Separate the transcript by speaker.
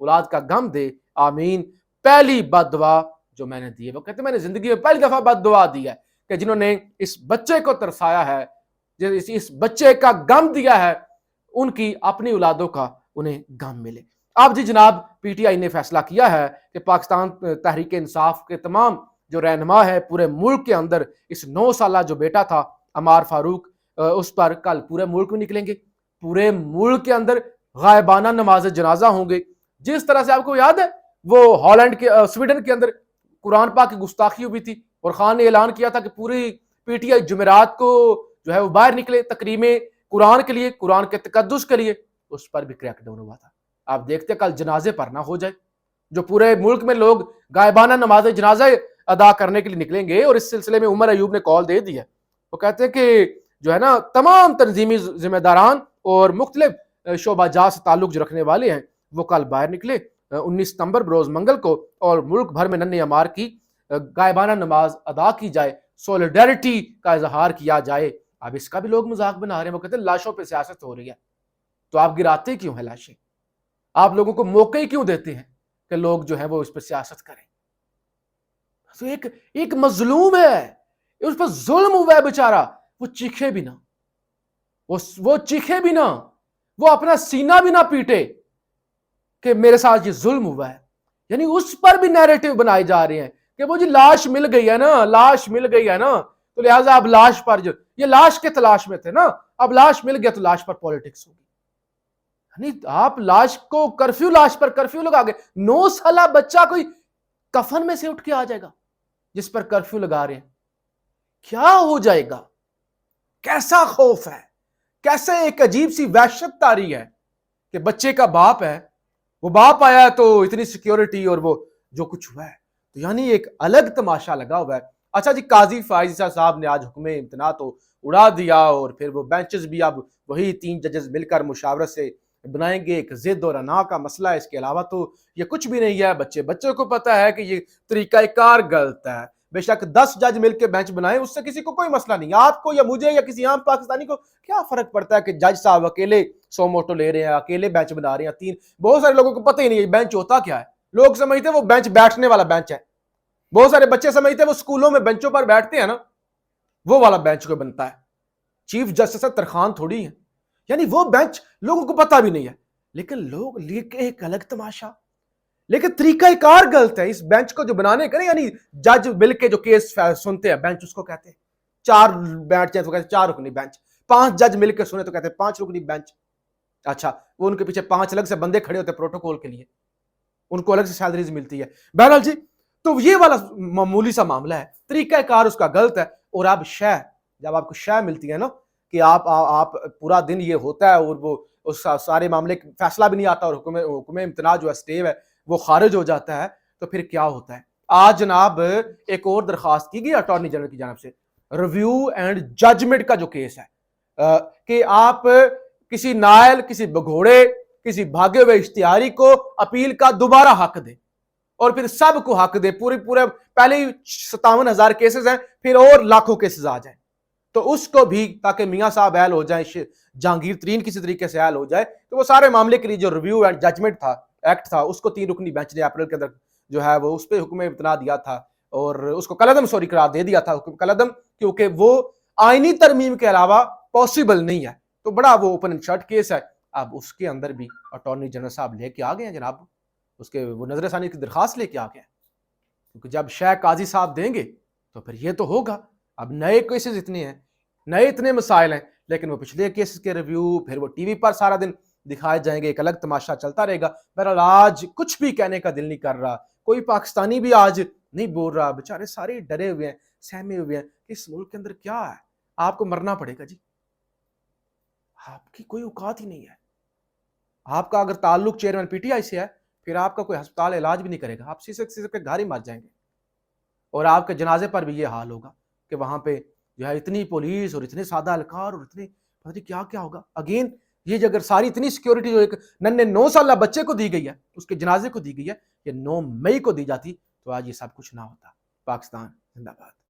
Speaker 1: اولاد کا غم دے، آمین۔ پہلی بد دعا جو میں نے دی ہے، وہ کہتے ہیں میں نے زندگی میں پہلی دفعہ بد دعا دی ہے کہ جنہوں نے اس بچے کو ترسایا ہے، اس بچے کا غم دیا ہے، ان کی اپنی اولادوں کا انہیں غم ملے۔ اب جی جناب پی ٹی آئی نے فیصلہ کیا ہے کہ پاکستان تحریک انصاف کے تمام جو رہنما ہے پورے ملک کے اندر، اس 9 سالہ جو بیٹا تھا عمار فاروق، اس پر کل پورے ملک میں نکلیں گے، پورے ملک کے اندر غائبانہ نماز جنازہ ہوں گے۔ جس طرح سے آپ کو یاد ہے وہ ہالینڈ کے سویڈن کے اندر قرآن پاک کی گستاخی ہوئی تھی اور خان نے اعلان کیا تھا کہ پوری پی ٹی آئی جمعرات کو جو ہے وہ باہر نکلے تقریم قرآن کے لیے، قرآن کے تقدس کے لیے، اس پر بھی کریک ڈاؤن ہوا تھا۔ آپ دیکھتے کل جنازے پر نہ ہو جائے، جو پورے ملک میں لوگ غائبانہ نماز جنازہ ادا کرنے کے لیے نکلیں گے۔ اور اس سلسلے میں عمر ایوب نے کال دے دی ہے، وہ کہتے ہیں کہ جو ہے نا تمام تنظیمی ذمہ داران اور مختلف شعبہ جات سے تعلق جو رکھنے والے ہیں وہ کل باہر نکلے 19 ستمبر بروز منگل کو، اور ملک بھر میں ننھے عمار کی غائبانہ نماز ادا کی جائے، سولیڈیرٹی کا اظہار کیا جائے۔ اب اس کا بھی لوگ مذاق بنا رہے ہیں، وہ کہتے ہیں لاشوں پہ سیاست ہو رہی ہے، تو آپ گراتے کیوں ہیں لاشیں؟ آپ لوگوں کو موقع ہی کیوں دیتے ہیں کہ لوگ جو ہیں وہ اس پر سیاست کریں؟ تو ایک مظلوم ہے، اس پر ظلم ہوا ہے بیچارہ، وہ چیخے بھی نہ، وہ چیخے بھی نہ، وہ اپنا سینہ بھی نہ پیٹے کہ میرے ساتھ یہ ظلم ہوا ہے۔ یعنی اس پر بھی نیریٹو بنائے جا رہے ہیں کہ وہ جی لاش مل گئی ہے نا، لاش مل گئی ہے نا، تو لہٰذا اب لاش پر جو یہ لاش کے تلاش میں تھے نا، اب لاش مل گیا تو لاش پر پولیٹکس ہوگی۔ یعنی آپ لاش کو لاش پر کرفیو لگا گئے۔ 9 سالہ بچہ کوئی کفن میں سے اٹھ کے آ جائے گا جس پر کرفیو لگا رہے ہیں؟ کیا ہو جائے گا؟ کیسا خوف ہے، کیسے ایک عجیب سی وحشت طاری ہے کہ بچے کا باپ ہے، وہ باپ آیا ہے تو اتنی سیکیورٹی اور وہ جو کچھ ہوا ہے، تو یعنی ایک الگ تماشا لگا ہوا ہے۔ اچھا جی، قاضی فائز عیسیٰ صاحب نے آج حکم امتناع تو اڑا دیا، اور پھر وہ بینچز بھی اب وہی 3 ججز مل کر مشاورت سے بنائیں گے۔ ایک ضد اور انا کا مسئلہ ہے، اس کے علاوہ تو یہ کچھ بھی نہیں ہے۔ بچے کو پتہ ہے کہ یہ طریقہ کار غلط ہے، بے شک 10 جج مل کے بینچ بنائیں، اس سے کسی کو کوئی مسئلہ نہیں۔ آپ کو یا مجھے یا کسی عام پاکستانی کو کیا فرق پڑتا ہے کہ جج صاحب اکیلے سو موٹو لے رہے ہیں، اکیلے بینچ بنا رہے ہیں؟ بہت سارے لوگوں کو پتہ ہی نہیں ہے بینچ ہوتا کیا ہے۔ لوگ سمجھتے ہیں وہ بینچ بیٹھنے والا بینچ ہے، بہت سارے بچے سمجھتے ہیں وہ سکولوں میں بینچوں پر بیٹھتے ہیں نا، وہ والا بینچ کو بنتا ہے۔ چیف جسٹس ترخان تھوڑی ہے، یعنی وہ بینچ لوگوں کو پتہ بھی نہیں ہے، لیکن لوگ لے کے ایک الگ تماشا، لیکن طریقہ کار غلط ہے۔ اس بینچ کو جو بنانے کا، یعنی جج مل کے جو کیس سنتے ہیں بینچ اس کو کہتے ہیں 4 بینچ ہیں تو کہتے ہیں 4 رکنی بینچ، 5 جج مل کے سنے تو کہتے ہیں 5 رکنی بینچ۔ اچھا، وہ ان کے پیچھے 5 الگ سے بندے کھڑے ہوتے ہیں پروٹوکول کے لیے، ان کو الگ سے سیلریز ملتی ہے۔ بہرحال جی، تو یہ والا معمولی سا معاملہ ہے، طریقہ کار اس کا غلط ہے۔ اور اب جب آپ کو شے ملتی ہے نا کہ آپ پورا دن یہ ہوتا ہے اور وہ اس سارے معاملے فیصلہ بھی نہیں آتا، اور حکم امتناع جو ہے اسٹے ہے وہ خارج ہو جاتا ہے، تو پھر کیا ہوتا ہے؟ آج جناب ایک اور درخواست کی گئی اٹارنی جنرل کی جانب سے، ریویو اینڈ ججمنٹ کا جو کیس ہے، کہ آپ کسی نائل، کسی بگھوڑے، کسی بھاگے ہوئے اشتہاری کو اپیل کا دوبارہ حق دے، اور پھر سب کو حق دے۔ پورے پہلے ہی 57,000 کیسز ہیں، پھر اور لاکھوں کیسز آ جائیں، تو اس کو بھی تاکہ میاں صاحب حل ہو جائیں، جہانگیر ترین کسی طریقے سے حل ہو جائے، تو وہ سارے معاملے کے لیے جو ریویو اینڈ ججمنٹ تھا، ایکٹ تھا، اس کو 3 رکنی بینچ نے اپریل کے اندر جو ہے وہ اس پہ حکم امتناع دیا تھا، اور اس کو کالعدم قرار دے دیا تھا، حکم کالعدم، کیونکہ وہ آئینی ترمیم کے علاوہ پاسبل نہیں ہے۔ تو بڑا وہ اوپن اینڈ شٹ کیس ہے۔ اب اس کے اندر بھی اٹارنی جنرل صاحب لے کے آ گئے ہیں جناب، اس کے وہ نظر ثانی کی درخواست لے کے آ گئے ہیں، کیونکہ جب شیخ قاضی صاحب دیں گے تو پھر یہ تو ہوگا۔ اب نئے کیسز اتنے ہیں، نئے اتنے مسائل ہیں، لیکن وہ پچھلے کیسز کے ریویو پھر وہ ٹی وی پر سارا دن دکھائے جائیں گے، ایک الگ تماشا چلتا رہے گا۔ بہرحال آج کچھ بھی کہنے کا دل نہیں کر رہا، کوئی پاکستانی بھی آج نہیں بول رہا، بیچارے سارے ڈرے ہوئے ہیں، سہمے ہوئے ہیں کہ اس ملک کے اندر کیا ہے، آپ کو مرنا پڑے گا جی، آپ کی کوئی اوقات ہی نہیں ہے۔ آپ کا اگر تعلق چیئرمین پی ٹی آئی سے ہے، پھر آپ کا کوئی ہسپتال علاج بھی نہیں کرے گا، آپ سیسک کے گھر ہی مر جائیں گے، اور آپ کے جنازے پر بھی یہ حال ہوگا کہ وہاں پہ جو ہے اتنی پولیس اور اتنے سادہ اہلکار اور اتنے پتہ نہیں کیا ہوگا۔ اگین یہ اگر ساری اتنی سیکیورٹی جو ایک ننھے 9 سالہ بچے کو دی گئی ہے، اس کے جنازے کو دی گئی ہے، یہ 9 مئی کو دی جاتی تو آج یہ سب کچھ نہ ہوتا۔ پاکستان زندہ باد۔